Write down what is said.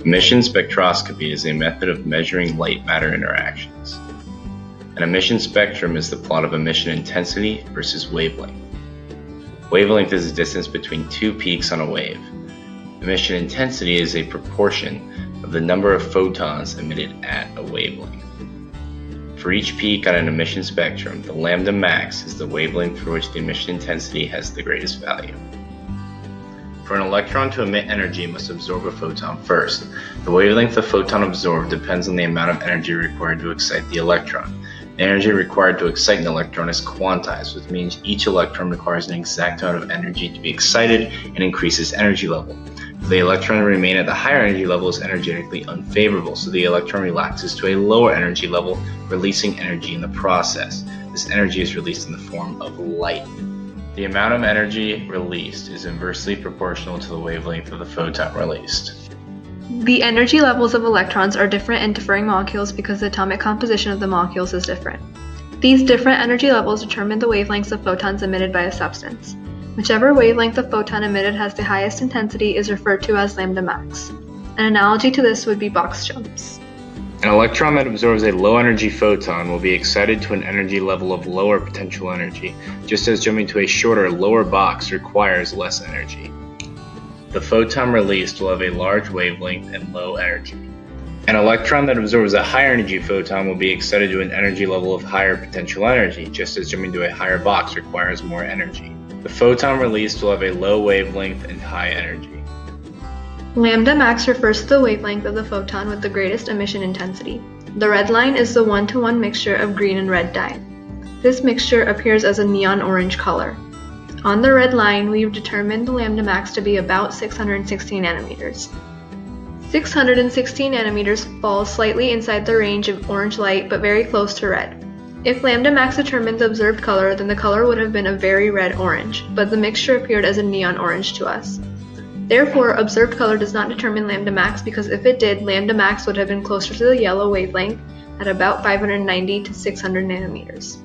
Emission spectroscopy is a method of measuring light-matter interactions. An emission spectrum is the plot of emission intensity versus wavelength. Wavelength is the distance between two peaks on a wave. Emission intensity is a proportion of the number of photons emitted at a wavelength. For each peak on an emission spectrum, the lambda max is the wavelength for which the emission intensity has the greatest value. For an electron to emit energy, it must absorb a photon first. The wavelength the photon absorbed depends on the amount of energy required to excite the electron. The energy required to excite an electron is quantized, which means each electron requires an exact amount of energy to be excited and increases energy level. For the electron to remain at the higher energy level is energetically unfavorable, so the electron relaxes to a lower energy level, releasing energy in the process. This energy is released in the form of light. The amount of energy released is inversely proportional to the wavelength of the photon released. The energy levels of electrons are different in differing molecules because the atomic composition of the molecules is different. These different energy levels determine the wavelengths of photons emitted by a substance. Whichever wavelength the photon emitted has the highest intensity is referred to as lambda max. An analogy to this would be box jumps. An electron that absorbs a low-energy photon will be excited to an energy level of lower potential energy, just as jumping to a shorter, lower box requires less energy. The photon released will have a large wavelength and low energy. An electron that absorbs a higher energy photon will be excited to an energy level of higher potential energy, just as jumping to a higher box requires more energy. The photon released will have a low wavelength and high energy. Lambda max refers to the wavelength of the photon with the greatest emission intensity. The red line is the one-to-one mixture of green and red dye. This mixture appears as a neon orange color. On the red line, we've determined the lambda max to be about 660 nanometers. 660 nanometers falls slightly inside the range of orange light but very close to red. If lambda max determined the observed color, then the color would have been a very red-orange, but the mixture appeared as a neon orange to us. Therefore, observed color does not determine lambda max because if it did, lambda max would have been closer to the yellow wavelength at about 590 to 600 nanometers.